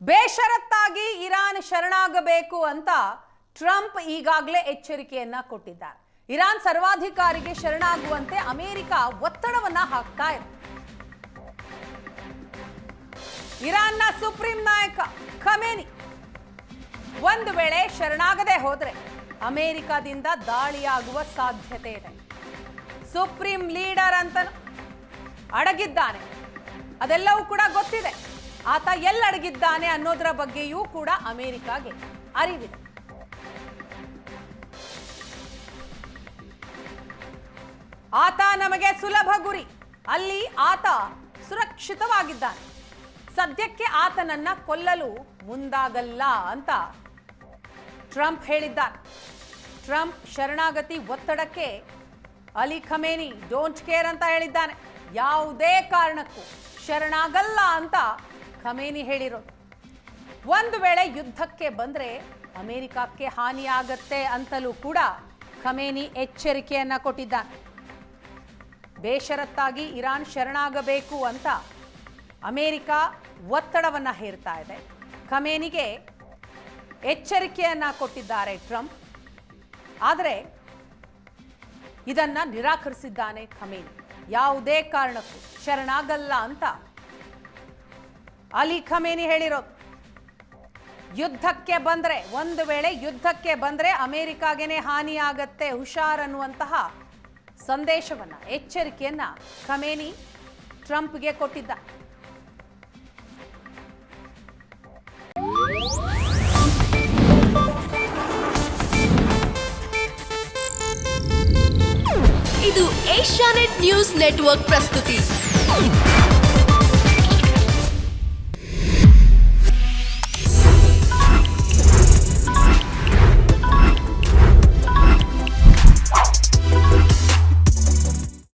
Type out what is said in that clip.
ಬೇಷರತ್ತಾಗಿ ಇರಾನ್ ಶರಣಾಗಬೇಕು ಅಂತ ಟ್ರಂಪ್ ಈಗಾಗಲೇ ಎಚ್ಚರಿಕೆಯನ್ನ ಕೊಟ್ಟಿದ್ದಾರೆ. ಇರಾನ್ ಸರ್ವಾಧಿಕಾರಿಗೆ ಶರಣಾಗುವಂತೆ ಅಮೆರಿಕ ಒತ್ತಡವನ್ನ ಹಾಕ್ತಾ ಇದೆ. ಇರಾನ್ನ ಸುಪ್ರೀಂ ನಾಯಕ ಖಮೇನಿ ಒಂದು ವೇಳೆ ಶರಣಾಗದೆ ಹೋದ್ರೆ ಅಮೆರಿಕದಿಂದ ದಾಳಿಯಾಗುವ ಸಾಧ್ಯತೆ ಇದೆ. ಸುಪ್ರೀಂ ಲೀಡರ್ ಅಂತ ಅಡಗಿದ್ದಾನೆ, ಅದೆಲ್ಲವೂ ಕೂಡ ಗೊತ್ತಿದೆ. ಆತ ಎಲ್ಲಡಗಿದ್ದಾನೆ ಅನ್ನೋದರ ಬಗ್ಗೆಯೂ ಕೂಡ ಅಮೆರಿಕಾಗೆ ಅರಿವಿದೆ. ಆತ ನಮಗೆ ಸುಲಭ ಗುರಿ, ಅಲ್ಲಿ ಆತ ಸುರಕ್ಷಿತವಾಗಿದ್ದಾನೆ, ಸದ್ಯಕ್ಕೆ ಆತನನ್ನ ಕೊಲ್ಲಲು ಮುಂದಾಗಲ್ಲ ಅಂತ ಟ್ರಂಪ್ ಹೇಳಿದ್ದಾರೆ. ಟ್ರಂಪ್ ಶರಣಾಗತಿ ಒತ್ತಡಕ್ಕೆ ಅಲಿ ಖಮೇನಿ ಡೋಂಟ್ ಕೇರ್ ಅಂತ ಹೇಳಿದ್ದಾನೆ. ಯಾವುದೇ ಕಾರಣಕ್ಕೂ ಶರಣಾಗಲ್ಲ ಅಂತ ಖಮೇನಿ ಹೇಳಿರೋದು. ಒಂದು ವೇಳೆ ಯುದ್ಧಕ್ಕೆ ಬಂದ್ರೆ ಅಮೆರಿಕಕ್ಕೆ ಹಾನಿಯಾಗತ್ತೆ ಅಂತಲೂ ಕೂಡ ಖಮೇನಿ ಎಚ್ಚರಿಕೆಯನ್ನ ಕೊಟ್ಟಿದ್ದಾನೆ. ಬೇಷರತ್ತಾಗಿ ಇರಾನ್ ಶರಣಾಗಬೇಕು ಅಂತ ಅಮೆರಿಕ ಒತ್ತಡವನ್ನ ಹೇರ್ತಾ ಇದೆ. ಖಮೇನಿಗೆ ಎಚ್ಚರಿಕೆಯನ್ನ ಕೊಟ್ಟಿದ್ದಾರೆ ಟ್ರಂಪ್. ಆದರೆ ಇದನ್ನ ನಿರಾಕರಿಸಿದ್ದಾನೆ ಖಮೇನಿ. ಯಾವುದೇ ಕಾರಣಕ್ಕೂ ಶರಣಾಗಲ್ಲ ಅಂತ ಅಲಿ ಖಮೇನಿ ಹೇಳಿರೋದು. ಯುದ್ಧಕ್ಕೆ ಬಂದ್ರೆ, ಒಂದು ವೇಳೆ ಯುದ್ಧಕ್ಕೆ ಬಂದ್ರೆ ಅಮೆರಿಕಾಗೆನೆ ಹಾನಿಯಾಗತ್ತೆ, ಹುಷಾರ್ ಅನ್ನುವಂತಹ ಸಂದೇಶವನ್ನ, ಎಚ್ಚರಿಕೆಯನ್ನ ಖಮೇನಿ ಟ್ರಂಪ್ಗೆ ಕೊಟ್ಟಿದ್ದ. ಇದು ಏಷ್ಯಾನೆಟ್ ನ್ಯೂಸ್ ನೆಟ್ವರ್ಕ್ ಪ್ರಸ್ತುತಿ.